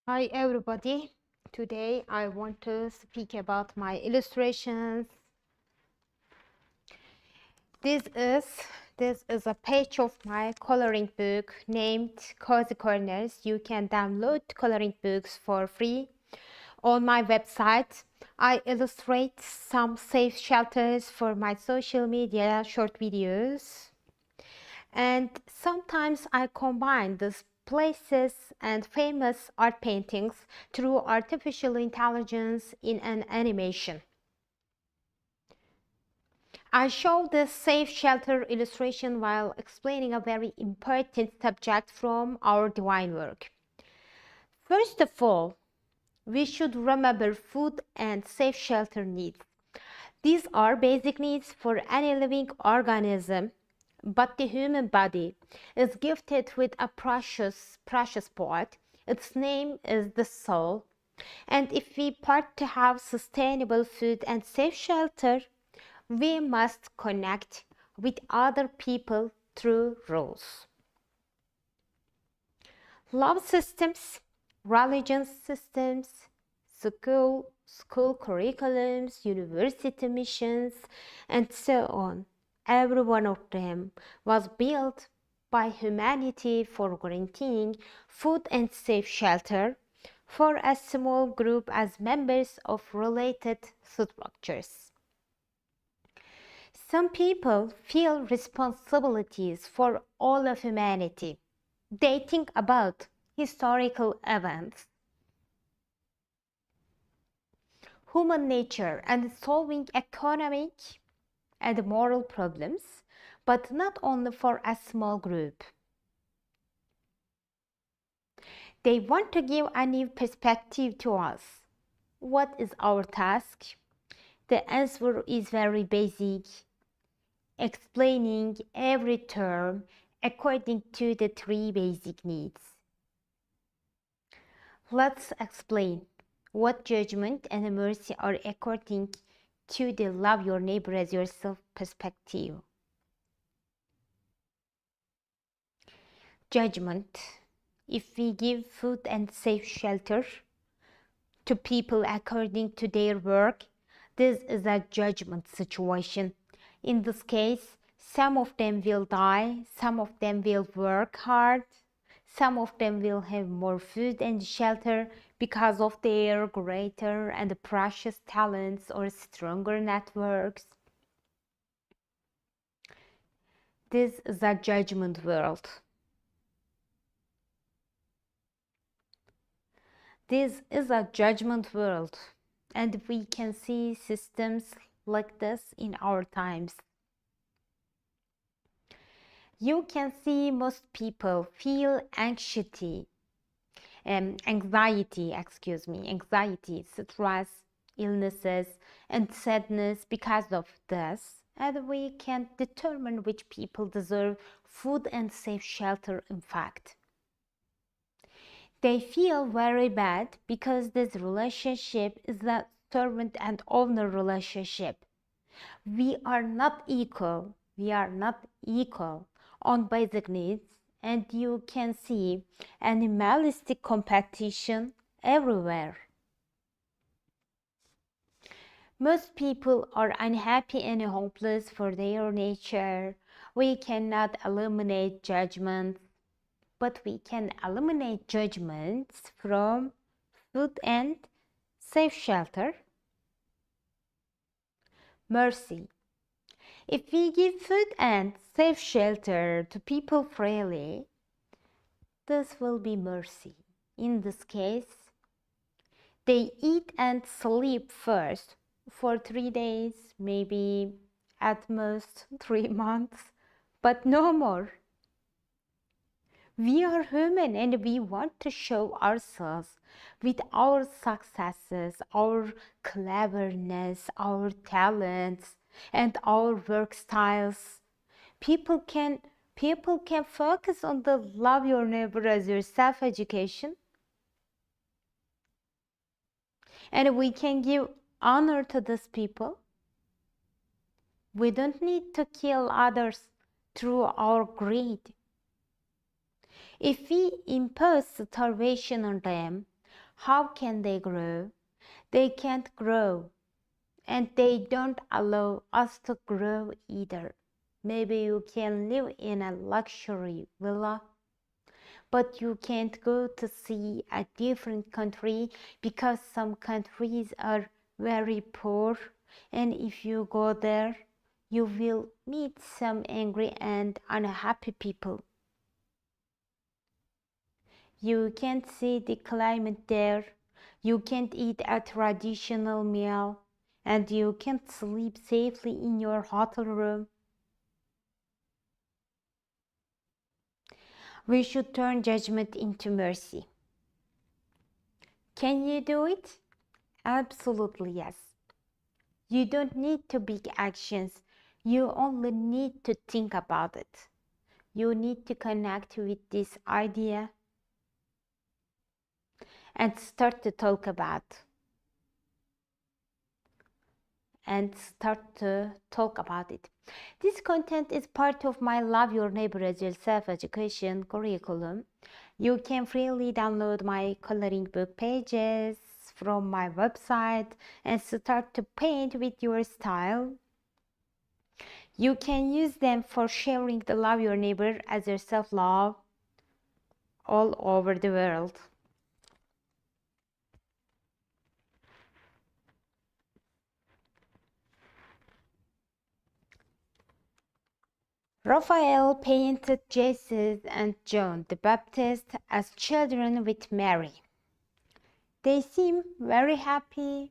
Hi everybody. Today I want to speak about my illustrations. This is this is a page of my coloring book named Cozy Corners. You can download coloring books for free on my website. I illustrate some safe shelters for my social media short videos. And sometimes I combine these places and famous art paintings through artificial intelligence in an animation. I show this safe shelter illustration while explaining a very important subject from our divine work. First of all, we should remember food and safe shelter needs. These are basic needs for any living organism, but the human body is gifted with a precious part. Its name is the soul. And if we want to have sustainable food and safe shelter, we must connect with other people through rules. Love systems, religion systems, school curriculums, university missions, and so on. Every one of them was built by humanity for guaranteeing food and safe shelter for a small group as members of related structures. Some people feel responsibilities for all of humanity. They think about historical events, human nature, and solving economic and moral problems, but not only for a small group. They want to give a new perspective to us. What is our task? The answer is very basic, explaining every term according to the three basic needs. Let's explain what judgment and mercy are according to the love your neighbor as yourself perspective. Judgment. If we give food and safe shelter to people according to their work, this is a judgment situation. In this case, some of them will die, some of them will work hard, some of them will have more food and shelter because of their greater and precious talents or stronger networks. This is a judgment world. This is a judgment world, and we can see systems like this in our times. You can see most people feel anxiety, anxiety, stress, illnesses, and sadness because of this, and we can determine which people deserve food and safe shelter in fact. They feel very bad because this relationship is a servant and owner relationship. We are not equal. We are not equal on basic needs, and you can see animalistic competition everywhere. Most people are unhappy and hopeless for their nature. We cannot eliminate judgments, but we can eliminate judgments from food and safe shelter. Mercy. If we give food and safe shelter to people freely, this will be mercy. In this case, they eat and sleep first for 3 days, maybe at most 3 months, but no more. We are human and we want to show ourselves with our successes, our cleverness, our talents, and our work styles. People can focus on the love your neighbor as yourself education, and we can give honor to these people. We don't need to kill others through our greed. If we impose starvation on them, How can they grow? They can't grow, and they don't allow us to grow either. Maybe you can live in a luxury villa, but you can't go to see a different country because some countries are very poor, and if you go there, you will meet some angry and unhappy people. You can't see the climate there, you can't eat a traditional meal, and you can't sleep safely in your hotel room. We should turn judgment into mercy. Can you do it? Absolutely yes. You don't need to big actions. You only need to think about it. You need to connect with this idea and start to talk about it. This content is part of my Love Your Neighbor as Yourself education curriculum. You can freely download my coloring book pages from my website and start to paint with your style. You can use them for sharing the Love Your Neighbor as Yourself love all over the world. Raphael painted Jesus and John the Baptist as children with Mary. They seem very happy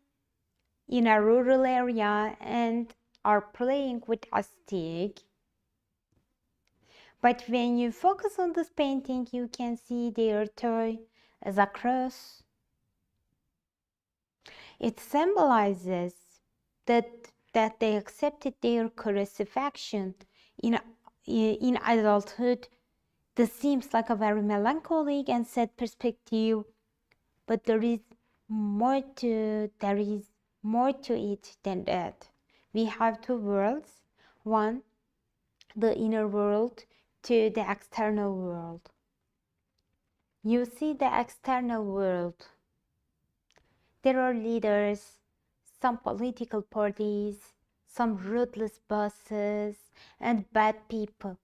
in a rural area and are playing with a stick. But when you focus on this painting, you can see their toy as a cross. It symbolizes that they accepted their crucifixion in adulthood. This seems like a very melancholic and sad perspective, but there is more to it than that. We have two worlds: one, the inner world; two, the external world. You see the external world. There are leaders, some political parties, some ruthless bosses, and bad people.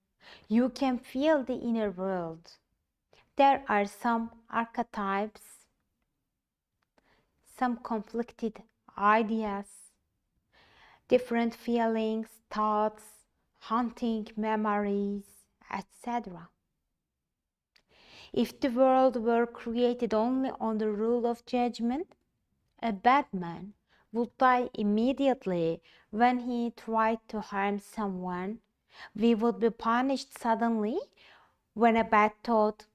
You can feel the inner world. There are some archetypes, some conflicted ideas, different feelings, thoughts, haunting memories, etc. If the world were created only on the rule of judgment, a bad man would die immediately when he tried to harm someone. We would be punished suddenly when a bad thought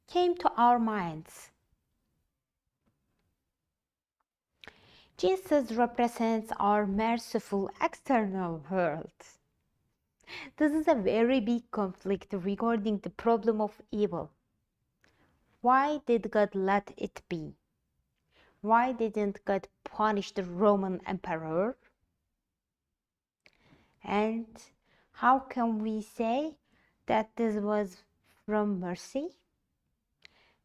came to our minds. Jesus represents our merciful external world. This is a very big conflict regarding the problem of evil. Why did God let it be? Why didn't God punish the Roman emperor? And how can we say that this was from mercy?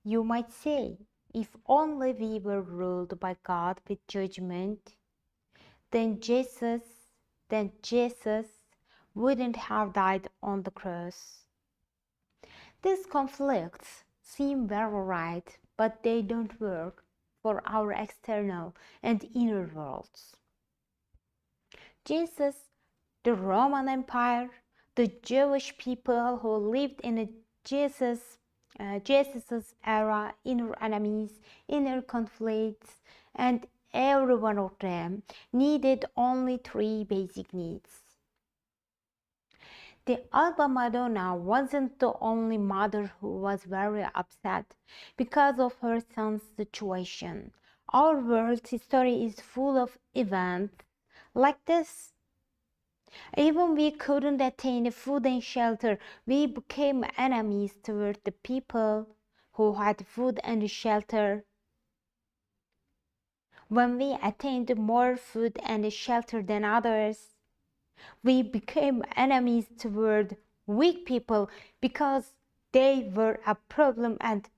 You might say, if only we were ruled by God with judgment, then Jesus wouldn't have died on the cross. These conflicts seem very right, but they don't work for our external and inner worlds. Jesus, the Roman Empire, the Jewish people who lived in Jesus's era, inner enemies, inner conflicts, and every one of them needed only three basic needs. The Alba Madonna wasn't the only mother who was very upset because of her son's situation. Our world's history is full of events like this. Even we couldn't attain food and shelter, we became enemies toward the people who had food and shelter. When we attained more food and shelter than others, we became enemies toward weak people because they were a problem and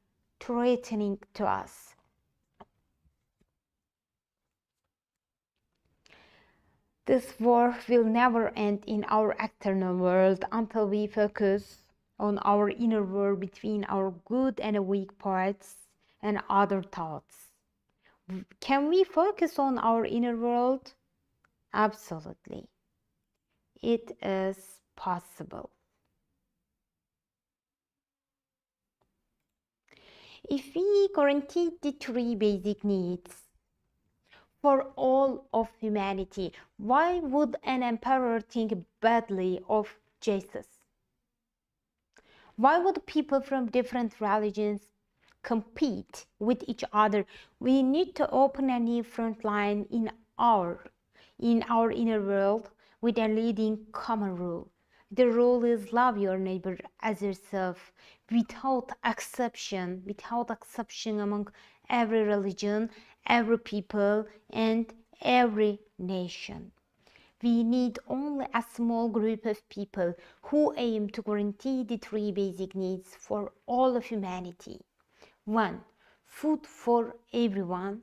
threatening to us. This war will never end in our external world until we focus on our inner world between our good and weak parts and other thoughts. Can we focus on our inner world? Absolutely. It is possible. If we guarantee the three basic needs for all of humanity, why would an emperor think badly of Jesus? Why would people from different religions compete with each other? We need to open a new front line in our inner world with a leading common rule. The rule is love your neighbor as yourself without exception among every religion, every people, and every nation. We need only a small group of people who aim to guarantee the three basic needs for all of humanity. 1. Food for everyone.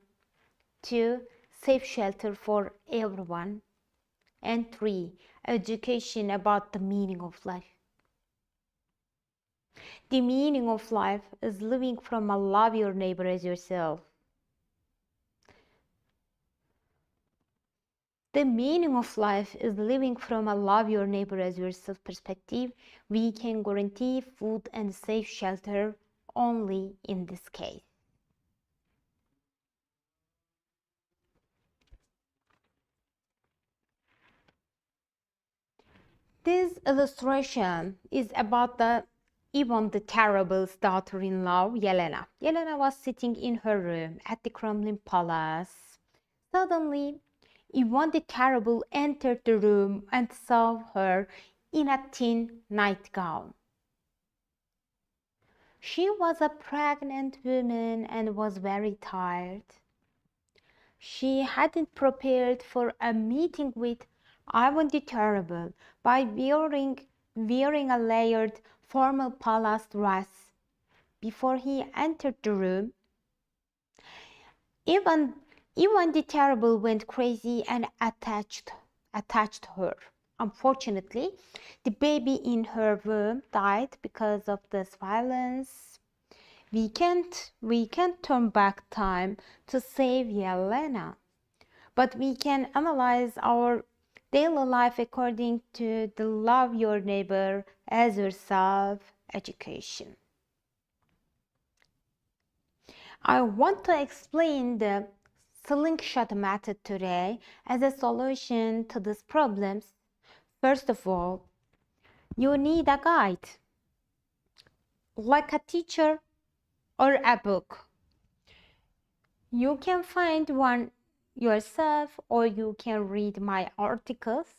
2. Safe shelter for everyone. And 3. Education about the meaning of life. The meaning of life is living from a love your neighbor as yourself. The meaning of life is living from a love your neighbor as yourself perspective. We can guarantee food and safe shelter only in this case. This illustration is about Ivan the Terrible's daughter-in-law, Yelena. Yelena was sitting in her room at the crumbling palace. Suddenly, Ivan the Terrible entered the room and saw her in a thin nightgown. She was a pregnant woman and was very tired. She hadn't prepared for a meeting with Ivan the Terrible by wearing a layered formal palace dress before he entered the room. Ivan the Terrible went crazy and attacked her. Unfortunately, the baby in her womb died because of this violence. We can't turn back time to save Yelena, but we can analyze our daily life according to the love your neighbor as yourself education. I want to explain the slingshot method today as a solution to these problems. First of all, you need a guide, like a teacher or a book. You can find one yourself or you can read my articles.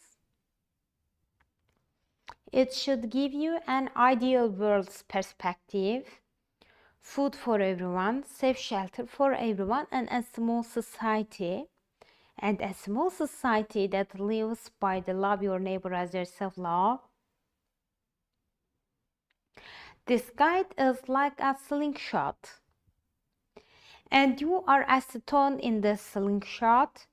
It should give you an ideal world's perspective, food for everyone, safe shelter for everyone, and a small society. And a small society that lives by the love your neighbor as yourself law. This guide is like a slingshot. And you are a stone in the slingshot.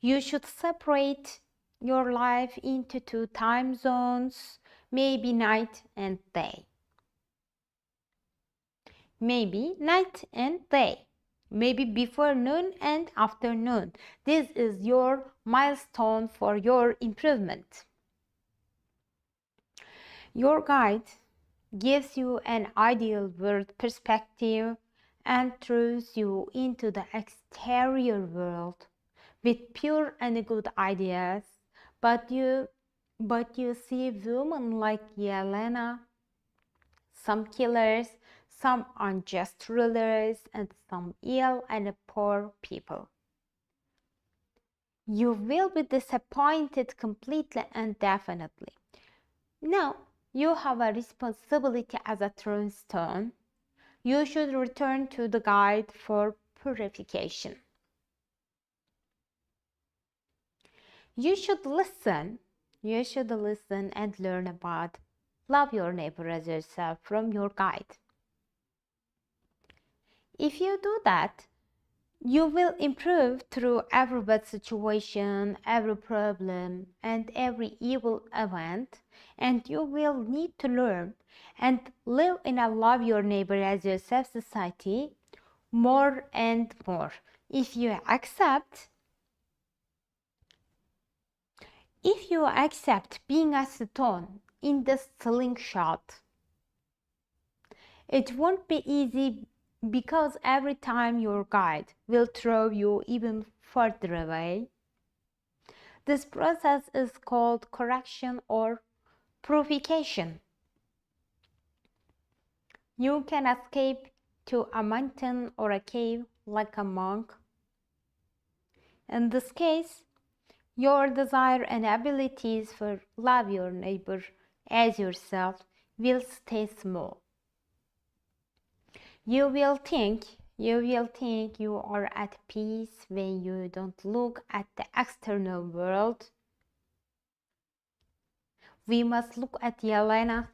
You should separate your life into 2 time zones, maybe night and day. Maybe night and day. Maybe before noon and afternoon. This is your milestone for your improvement. Your guide gives you an ideal world perspective and throws you into the exterior world with pure and good ideas, but you see women like Yelena, some killers, some unjust rulers, and some ill and poor people. You will be disappointed completely and definitely. Now, you have a responsibility as a throne stone. You should return to the guide for purification. You should listen and learn about love your neighbor as yourself from your guide. If you do that, You will improve through every bad situation, every problem, and every evil event, and you will need to learn and live in a love your neighbor as yourself society more and more. If you accept being a stone in the slingshot, it won't be easy because every time your guide will throw you even further away. This process is called correction or purification. You can escape to a mountain or a cave like a monk. In this case, your desire and abilities for love your neighbor as yourself will stay small. You will think you are at peace when you don't look at the external world. We must look at Yelena,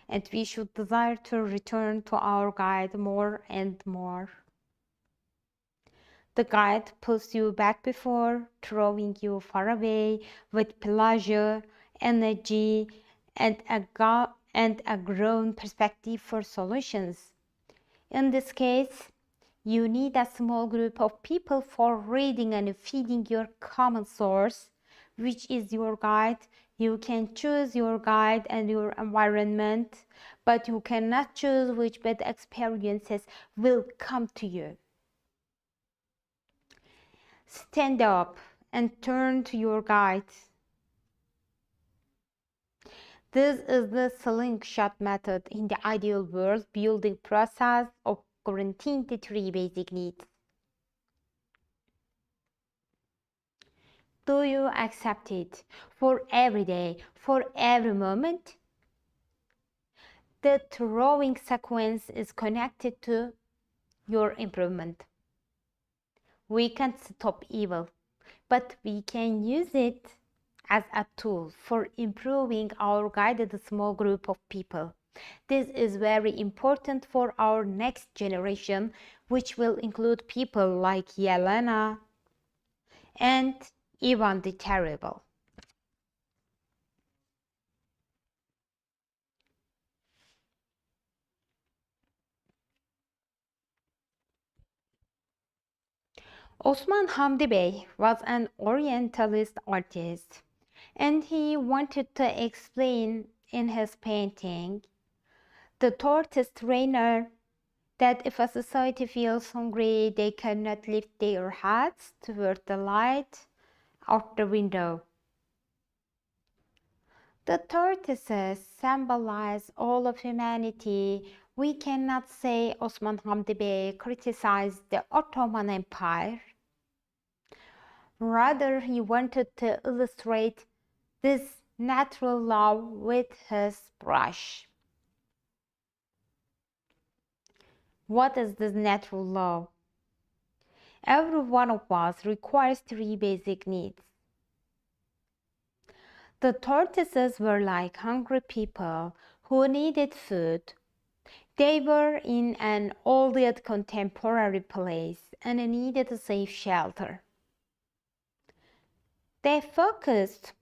and we should desire to return to our guide more and more. The guide pulls you back before throwing you far away with pleasure, energy, and a grown perspective for solutions. In this case, you need a small group of people for reading and feeding your common source, which is your guide. You can choose your guide and your environment, but you cannot choose which bad experiences will come to you. Stand up and turn to your guide. This is the slingshot method in the ideal world building process of guaranteeing the three basic needs. Do you accept it for every day, for every moment? The throwing sequence is connected to your improvement. We can't stop evil, but we can use it as a tool for improving our guided small group of people. This is very important for our next generation, which will include people like Yelena and Ivan the Terrible. Osman Hamdi Bey was an Orientalist artist, and he wanted to explain in his painting The Tortoise Trainer that if a society feels hungry, they cannot lift their heads toward the light out the window. The tortoises symbolize all of humanity. We cannot say Osman Hamdi Bey criticized the Ottoman Empire. Rather, he wanted to illustrate this natural law with his brush. What is this natural law? Every one of us requires three basic needs. The tortoises were like hungry people who needed food. They were in an old yet contemporary place and needed a safe shelter. They focused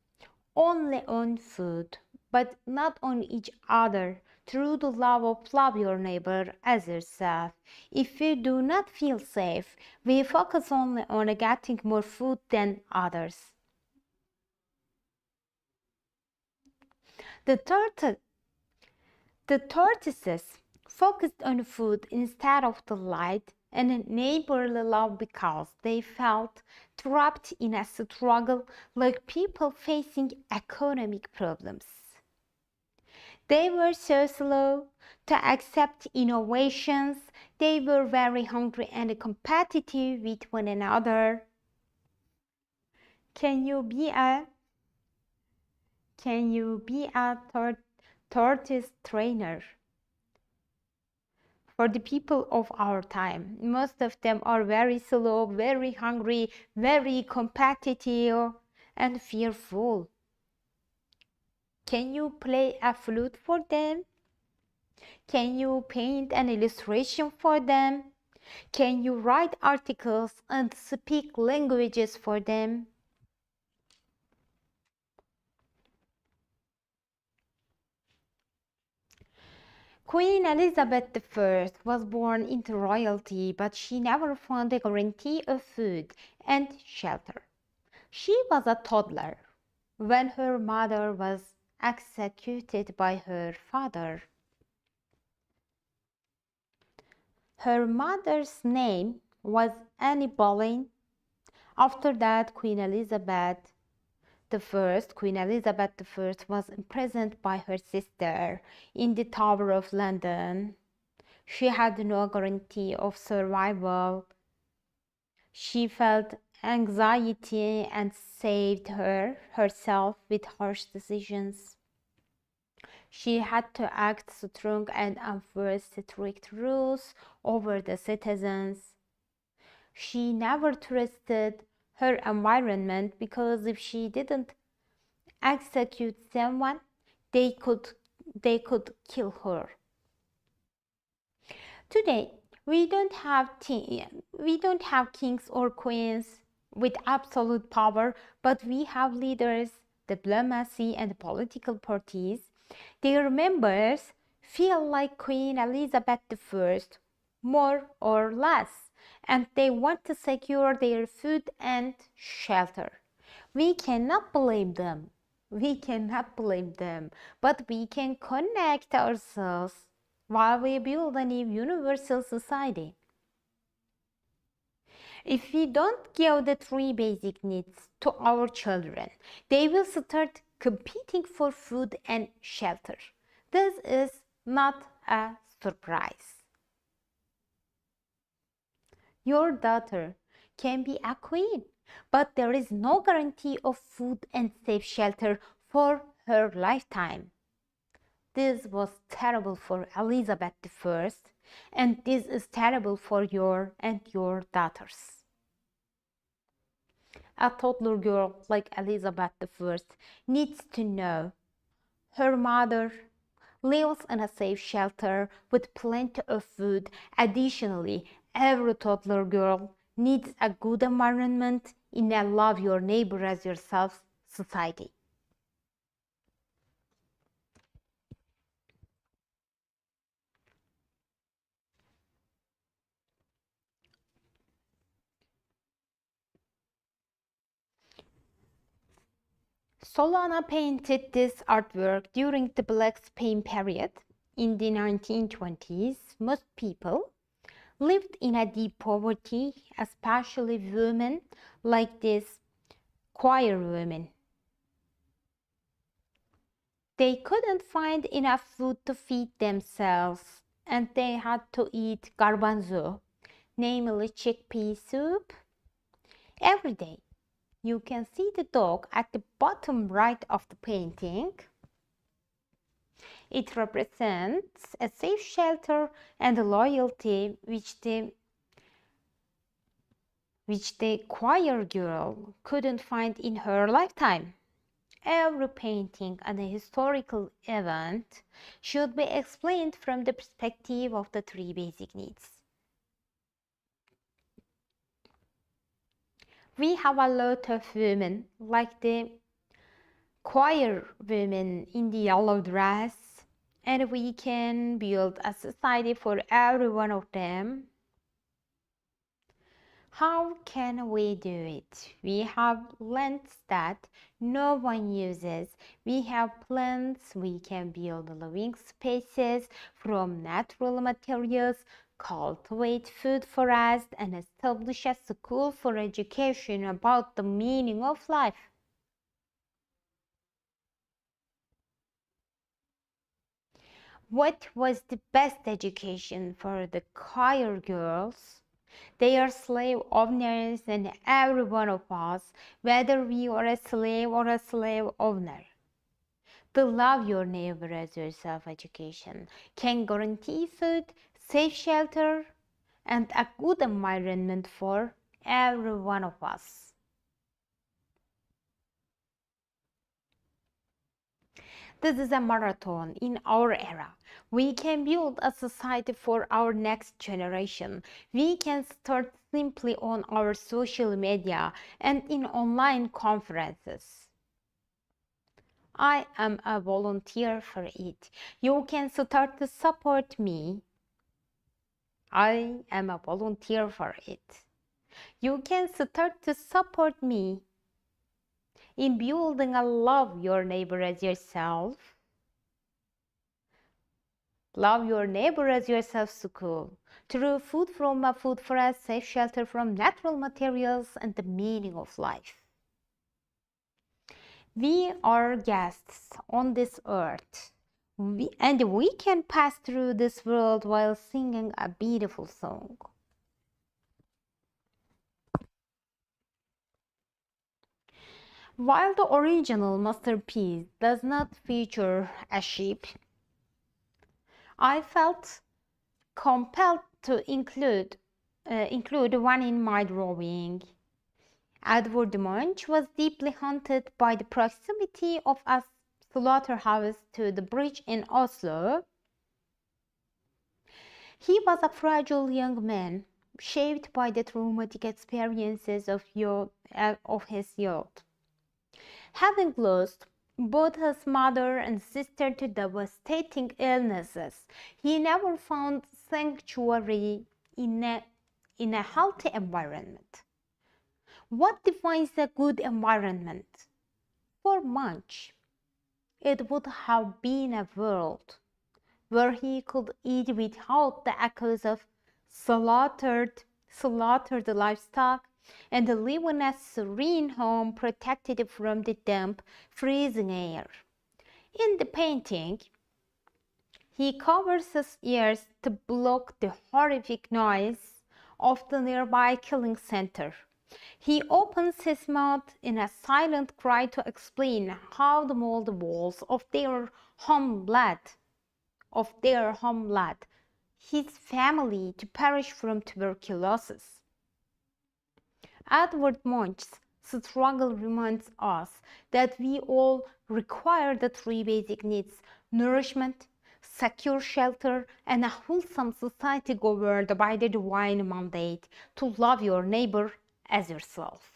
only on food, but not on each other through the love of love your neighbor as yourself. If we do not feel safe, we focus only on getting more food than others. The tortoises focused on food instead of the light and neighborly love because they felt trapped in a struggle like people facing economic problems. They were so slow to accept innovations. They were very hungry and competitive with one another. Can you be a tortoise trainer? For the people of our time, most of them are very slow, very hungry, very competitive, and fearful. Can you play a flute for them? Can you paint an illustration for them? Can you write articles and speak languages for them? Queen Elizabeth I was born into royalty, but she never found a guarantee of food and shelter. She was a toddler when her mother was executed by her father. Her mother's name was Anne Boleyn. After that, Queen Elizabeth I was imprisoned by her sister in the Tower of London. She had no guarantee of survival. She felt anxiety and saved herself with harsh decisions. She had to act strong and enforce strict rules over the citizens. She never trusted her environment because if she didn't execute someone, they could kill her. Today, we don't have kings or queens with absolute power, but we have leaders, diplomacy, and political parties. Their members feel like Queen Elizabeth I, more or less, and they want to secure their food and shelter. We cannot blame them. But we can connect ourselves while we build a new universal society. If we don't give the three basic needs to our children, they will start competing for food and shelter. This is not a surprise. Your daughter can be a queen, but there is no guarantee of food and safe shelter for her lifetime. This was terrible for Elizabeth I, and this is terrible for your and your daughters. A toddler girl like Elizabeth I needs to know her mother lives in a safe shelter with plenty of food. Additionally, every toddler girl needs a good environment in a love your neighbor as yourself society. Solana painted this artwork during the Black Spain period in the 1920s. Most people lived in a deep poverty, especially women like these choir women. They couldn't find enough food to feed themselves, and they had to eat garbanzo, namely chickpea soup, every day. You can see the dog at the bottom right of the painting. It represents a safe shelter and a loyalty which the choir girl couldn't find in her lifetime. Every painting and a historical event should be explained from the perspective of the three basic needs. We have a lot of women, like the choir women in the yellow dress, and we can build a society for every one of them. How can we do it? We have lands that no one uses. We have plants. We can build living spaces from natural materials, cultivate food forests, and establish a school for education about the meaning of life. What was the best education for the choir girls? They are slave owners, and every one of us, whether we are a slave or a slave owner, to love your neighbor as yourself education can guarantee food, safe shelter, and a good environment for every one of us. This is a marathon in our era. We can build a society for our next generation. We can start simply on our social media and in online conferences. I am a volunteer for it. You can start to support me. I am a volunteer for it. You can start to support me in building a love your neighbor as yourself. Love your neighbor as yourself school. Through food from a food forest, safe shelter from natural materials, and the meaning of life. We are guests on this earth. And we can pass through this world while singing a beautiful song. While the original masterpiece does not feature a sheep, I felt compelled to include one in my drawing. Edvard Munch was deeply haunted by the proximity of a slaughterhouse to the bridge in Oslo. He was a fragile young man, shaped by the traumatic experiences of his youth. Having lost both his mother and sister to devastating illnesses, he never found sanctuary in a healthy environment. What defines a good environment? For Munch, it would have been a world where he could eat without the echoes of slaughtered livestock and live in a serene home protected from the damp, freezing air. In the painting, he covers his ears to block the horrific noise of the nearby killing center. He opens his mouth in a silent cry to explain how the mold walls of their home led his family to perish from tuberculosis. Edvard Munch's struggle reminds us that we all require the three basic needs: nourishment, secure shelter, and a wholesome society governed by the divine mandate to love your neighbor as yourself.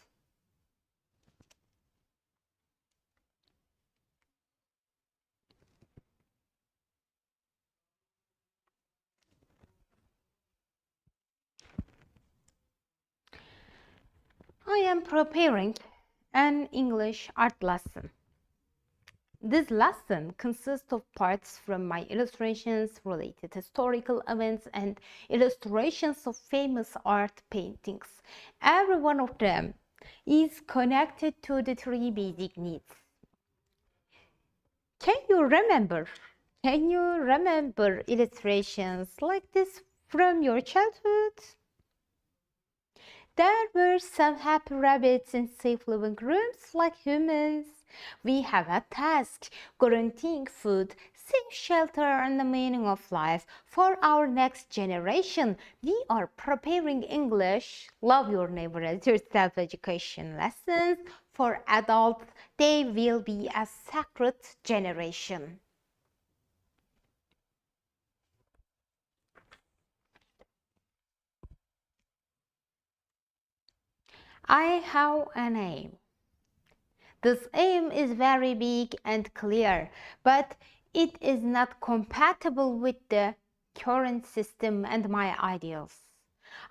I am preparing an English art lesson. This lesson consists of parts from my illustrations, related historical events, and illustrations of famous art paintings. Every one of them is connected to the three basic needs. Can you remember? Can you remember illustrations like this from your childhood? There were some happy rabbits in safe living rooms like humans. We have a task: guaranteeing food, safe shelter, and the meaning of life for our next generation. We are preparing English, love your neighbor as yourself education lessons for adults. They will be a sacred generation. I have an aim. This aim is very big and clear, but it is not compatible with the current system and my ideals.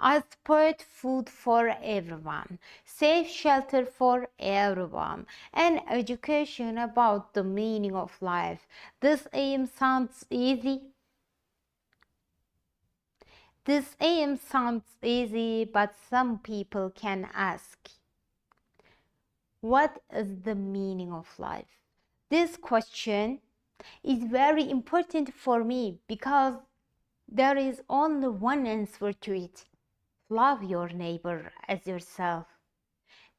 I support food for everyone, safe shelter for everyone, and education about the meaning of life. This aim sounds easy. But some people can ask, what is the meaning of life? This question is very important for me because there is only one answer to it: love your neighbor as yourself.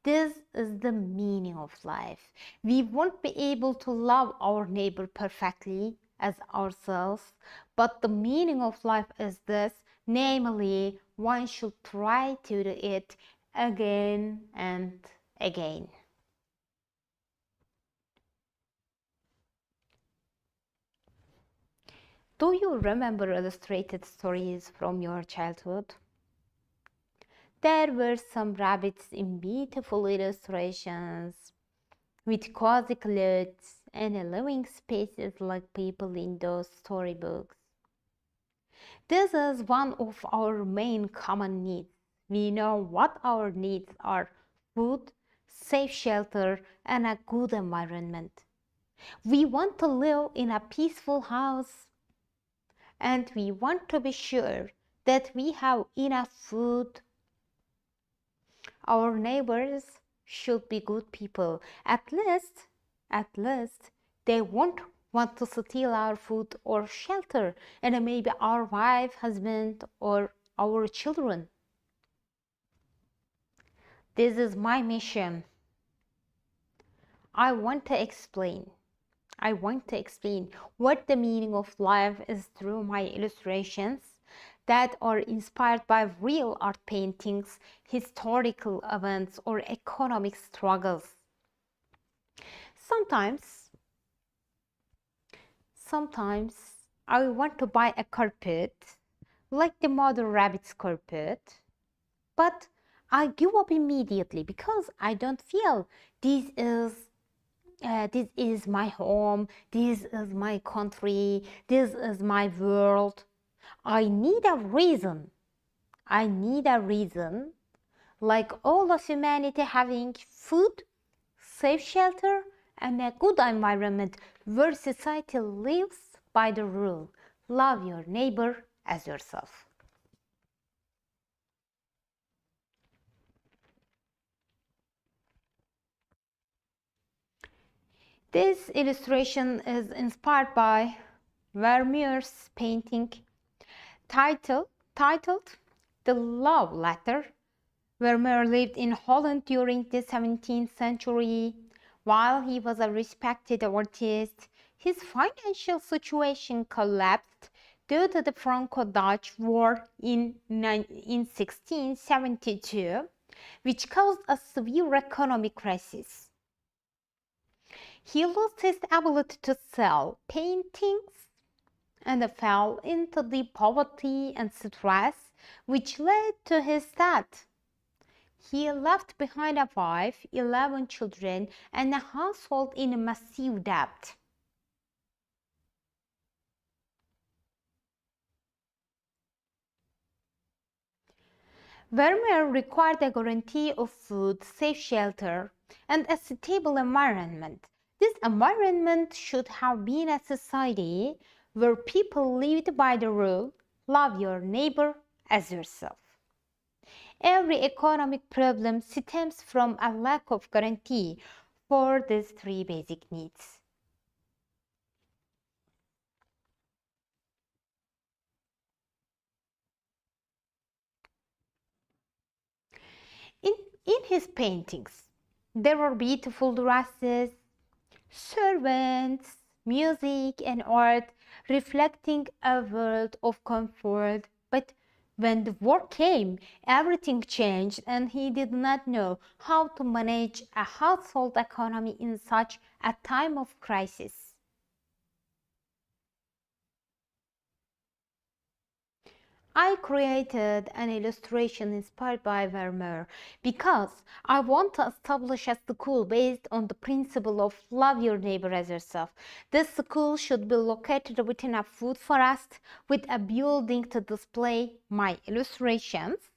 This is the meaning of life. We won't be able to love our neighbor perfectly as ourselves, but the meaning of life is this, namely, one should try to do it again and again. Do you remember illustrated stories from your childhood? There were some rabbits in beautiful illustrations with cozy clothes and living spaces like people in those storybooks. This is one of our main common needs. We know what our needs are: food, safe shelter, and a good environment. We want to live in a peaceful house, and we want to be sure that we have enough food. Our neighbors should be good people. At least they won't want to steal our food or shelter, and maybe our wife, husband, or our children. This is my mission. I want to explain. I want to explain what the meaning of life is through my illustrations that are inspired by real art paintings, historical events, or economic struggles. Sometimes I want to buy a carpet like the mother rabbit's carpet, but I give up immediately because I don't feel this is my home, this is my country, this is my world. I need a reason. Like all of humanity having food, safe shelter, and a good environment where society lives by the rule: love your neighbor as yourself. This illustration is inspired by Vermeer's painting titled The Love Letter. Vermeer lived in Holland during the 17th century. While he was a respected artist, his financial situation collapsed due to the Franco-Dutch War in 1672, which caused a severe economic crisis. He lost his ability to sell paintings and fell into deep poverty and stress, which led to his death. He left behind a wife, 11 children, and a household in massive debt. Vermeer required a guarantee of food, safe shelter, and a stable environment. This environment should have been a society where people lived by the rule: love your neighbor as yourself. Every economic problem stems from a lack of guarantee for these three basic needs. In his paintings, there are beautiful dresses, servants, music, and art reflecting a world of comfort. But when the war came, everything changed, and he did not know how to manage a household economy in such a time of crisis. I created an illustration inspired by Vermeer because I want to establish a school based on the principle of love your neighbor as yourself. This school should be located within a food forest with a building to display my illustrations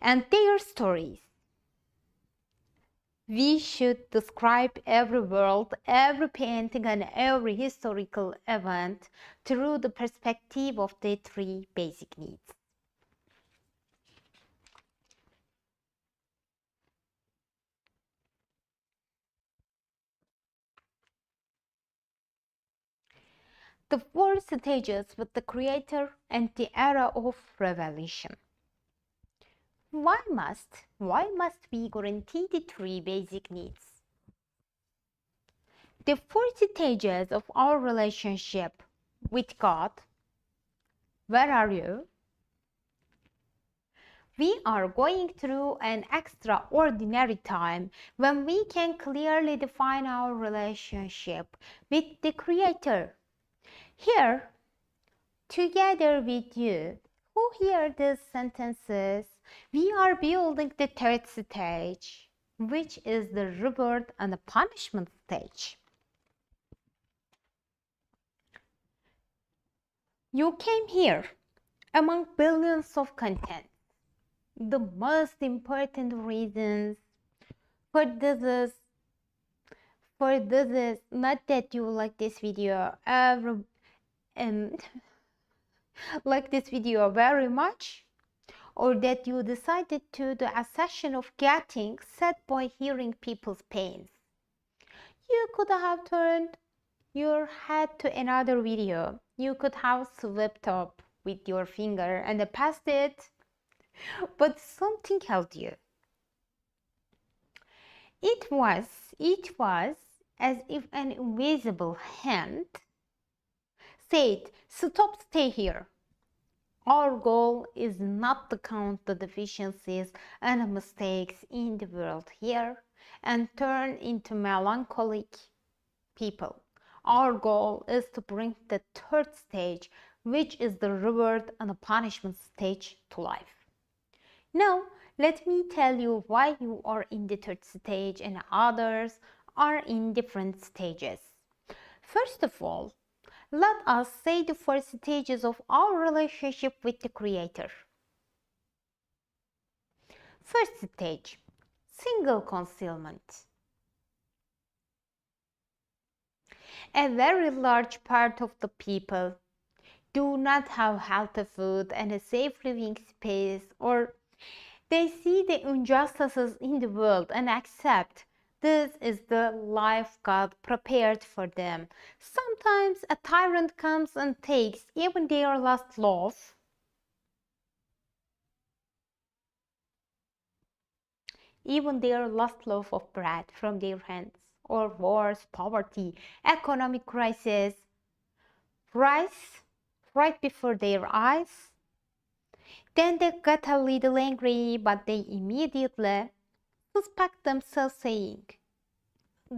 and their stories. We should describe every world, every painting, and every historical event through the perspective of the three basic needs. The four stages with the Creator and the era of revelation. Why must we guarantee the three basic needs? The four stages of our relationship with God. Where are you? We are going through an extraordinary time when we can clearly define our relationship with the Creator. Here, together with you, who hear these sentences, we are building the third stage, which is the reward and the punishment stage. You came here among billions of content. The most important reasons for this is not that you like this video like this video very much, or that you decided to do a session of getting sad by hearing people's pains. You could have turned your head to another video. You could have swept up with your finger and passed it, but something held you. It was as if an invisible hand said, "Stop, stay here." Our goal is not to count the deficiencies and mistakes in the world here and turn into melancholic people. Our goal is to bring the third stage, which is the reward and the punishment stage, to life. Now, let me tell you why you are in the third stage and others are in different stages. First of all, let us say the four stages of our relationship with the Creator. First stage, single concealment. A very large part of the people do not have healthy food and a safe living space, or they see the injustices in the world and accept this is the life God prepared for them. Sometimes a tyrant comes and takes even their last loaf. Even their last loaf of bread from their hands, or wars, poverty, economic crisis, rise right before their eyes. Then they get a little angry, but they immediately suspect themselves, saying,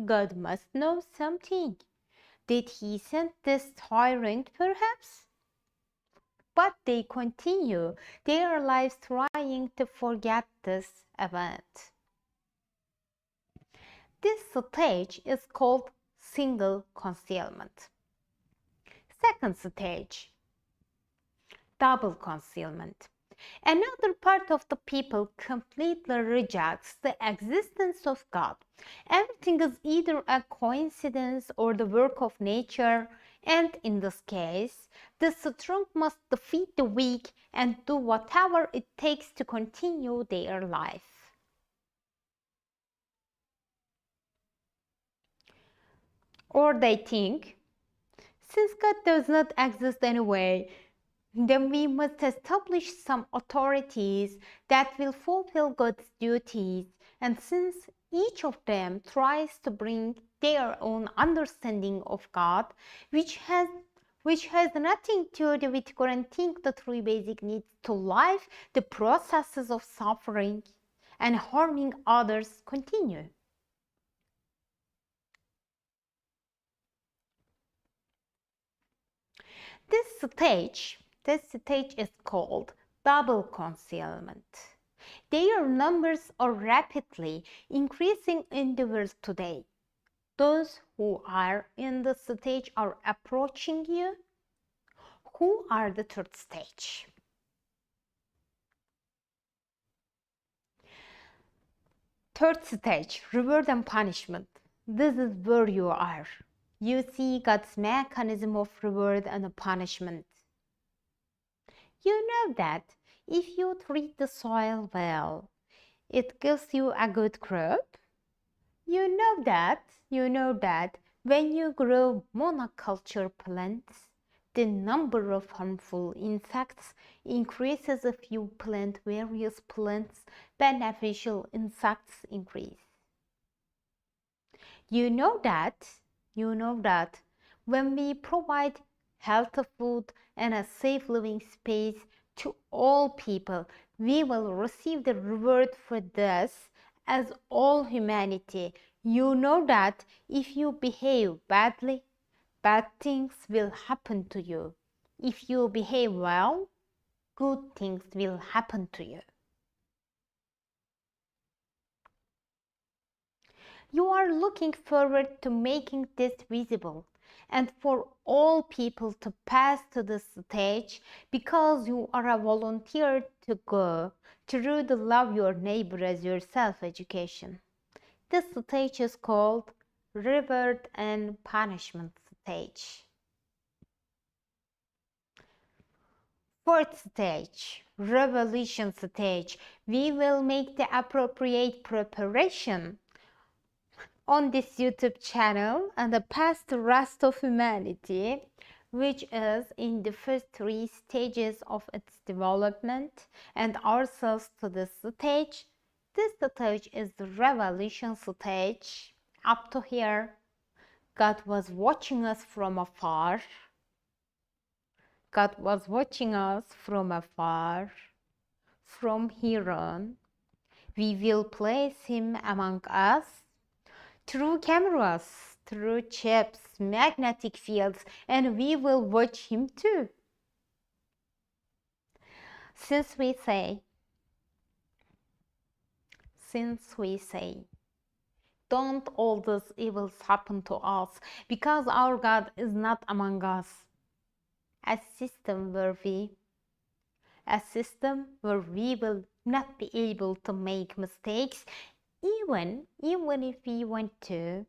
"God must know something. Did he send this tyrant, perhaps?" But they continue their lives trying to forget this event. This stage is called single concealment. Second stage, double concealment. Another part of the people completely rejects the existence of God. Everything is either a coincidence or the work of nature, and in this case, the strong must defeat the weak and do whatever it takes to continue their life. Or they think, since God does not exist anyway, then we must establish some authorities that will fulfill God's duties. And since each of them tries to bring their own understanding of God, which has nothing to do with guaranteeing the three basic needs to life, the processes of suffering and harming others continue. This stage is called double concealment. Their numbers are rapidly increasing in the world today. Those who are in this stage are approaching you. Who are the third stage? Third stage, reward and punishment. This is where you are. You see God's mechanism of reward and punishment. You know that if you treat the soil well, it gives you a good crop. You know that when you grow monoculture plants, the number of harmful insects increases. If you plant various plants, beneficial insects increase. You know that when we provide healthy food and a safe living space to all people, we will receive the reward for this as all humanity. You know that if you behave badly, bad things will happen to you. If you behave well, good things will happen to you. You are looking forward to making this visible and for all people to pass to this stage because you are a volunteer to go through the love your neighbor as yourself education. This stage is called reward and punishment stage. Fourth stage, revelation stage. We will make the appropriate preparation on this YouTube channel and pass the rest of humanity, which is in the first 3 stages of its development, and ourselves to this stage. This stage is the revelation stage. Up to here, God was watching us from afar. God was watching us from afar. From here on, we will place Him among us through cameras, through chips, magnetic fields, and we will watch Him too. Since we say, don't all these evils happen to us because our God is not among us. A system where we will not be able to make mistakes, even if we want to,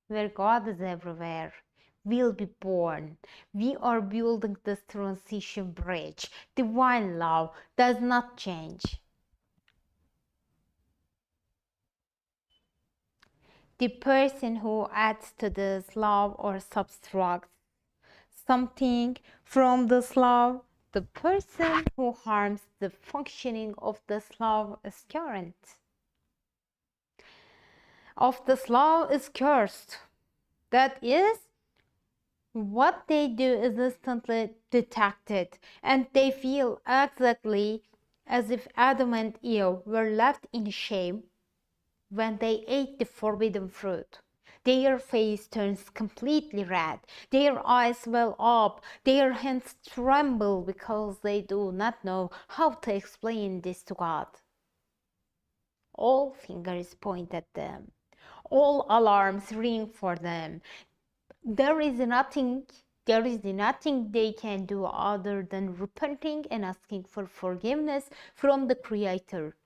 where God is everywhere, will be born. We are building this transition bridge. Divine love does not change. The person who adds to this love or subtracts something from this love, the person who harms the functioning of this love is current. Of this love is cursed. That is, what they do is instantly detected, and they feel exactly as if Adam and Eve were left in shame when they ate the forbidden fruit. Their face turns completely red, their eyes swell up, their hands tremble because they do not know how to explain this to God. All fingers point at them, all alarms ring for them. There is nothing they can do other than repenting and asking for forgiveness from the Creator.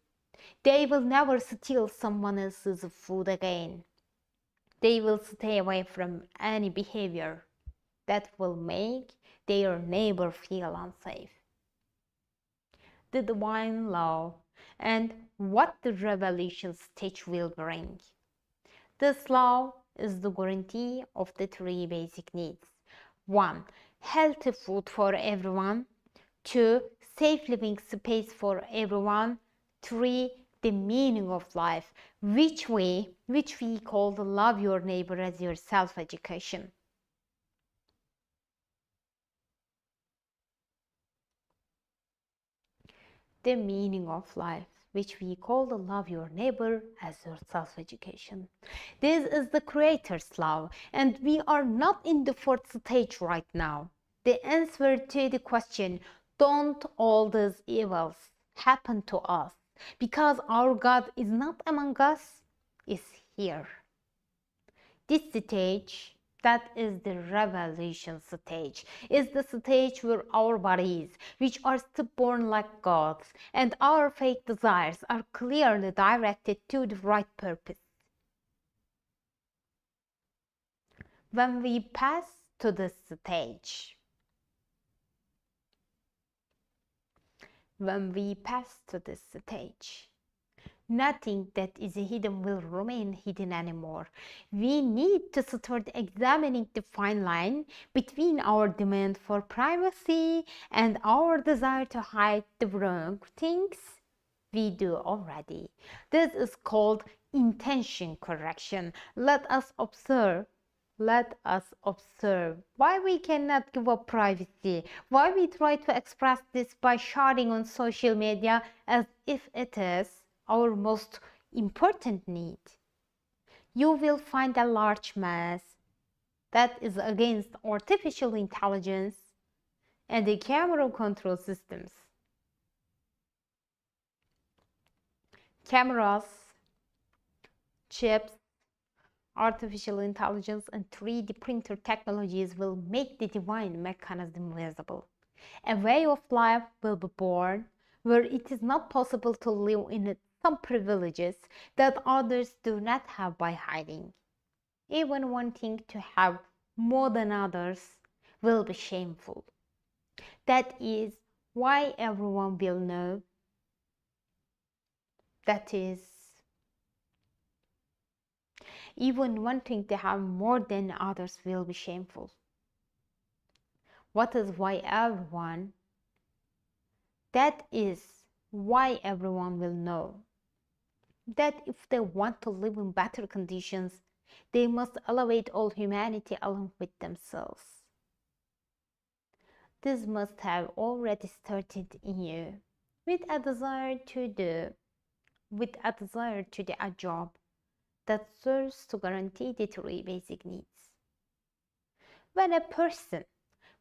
They will never steal someone else's food again. They will stay away from any behavior that will make their neighbor feel unsafe. The divine law and what the revelation stage will bring. This law is the guarantee of the 3 basic needs. 1. Healthy food for everyone. 2. Safe living space for everyone. 3. The meaning of life, which we call the love your neighbor as yourself education. The meaning of life, which we call the love your neighbor as yourself education. This is the Creator's love, and we are not in the 4th stage right now. The answer to the question, don't all these evils happen to us because our God is not among us, is here. This stage, that is the revelation stage, is the stage where our bodies, which are stubborn like gods, and our fake desires are clearly directed to the right purpose. When we pass to this stage, nothing that is hidden will remain hidden anymore. We need to start examining the fine line between our demand for privacy and our desire to hide the wrong things we do already. This is called intention correction. Let us observe why we cannot give up privacy, why we try to express this by shouting on social media as if it is our most important need. You will find a large mass that is against artificial intelligence and the camera control systems. Cameras, chips, artificial intelligence, and 3D printer technologies will make the divine mechanism visible. A way of life will be born where it is not possible to live in some privileges that others do not have by hiding. Even wanting to have more than others will be shameful. That is why everyone will know. That is, even wanting to have more than others will be shameful. What is why everyone? That is why everyone will know that if they want to live in better conditions, they must elevate all humanity along with themselves. This must have already started in you, with a desire to do a job that serves to guarantee the three basic needs. When a person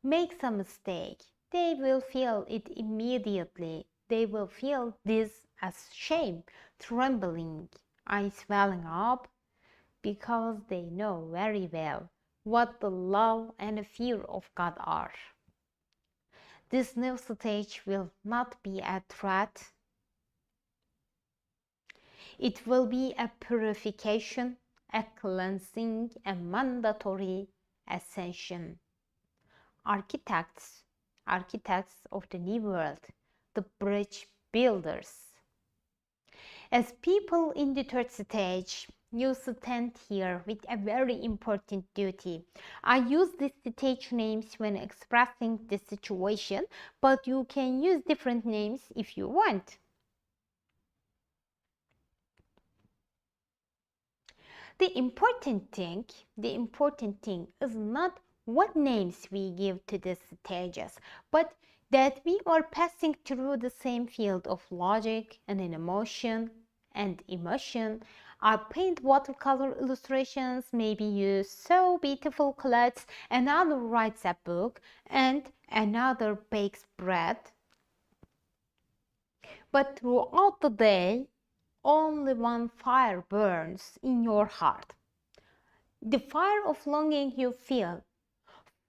makes a mistake, they will feel it immediately. They will feel this as shame, trembling, eyes welling up, because they know very well what the love and the fear of God are. This new stage will not be a threat. It will be a purification, a cleansing, a mandatory ascension. Architects of the new world, the bridge builders. As people in the third stage, you stand here with a very important duty. I use these stage names when expressing the situation, but you can use different names if you want. The important thing is not what names we give to these stages, but that we are passing through the same field of logic and emotion. I paint watercolor illustrations, maybe you sew beautiful clothes, another writes a book, and another bakes bread. But throughout the day, only one fire burns in your heart. The fire of longing you feel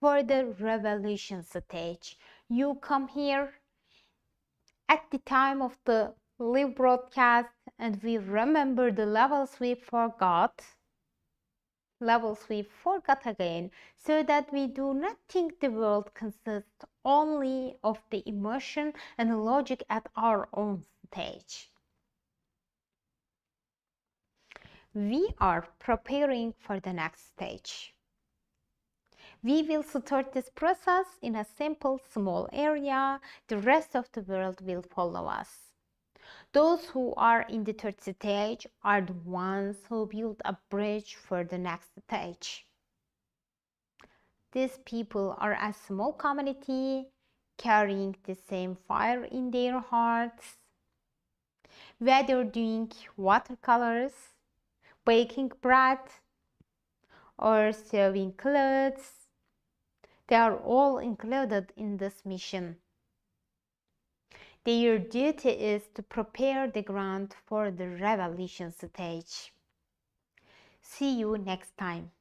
for the revelation stage. You come here at the time of the live broadcast and we remember the levels we forgot again, so that we do not think the world consists only of the emotion and logic at our own stage. We are preparing for the next stage. We will start this process in a simple, small area. The rest of the world will follow us. Those who are in the third stage are the ones who build a bridge for the next stage. These people are a small community carrying the same fire in their hearts. Whether doing watercolors, baking bread, or sewing clothes, they are all included in this mission. Their duty is to prepare the ground for the revelation stage. See you next time.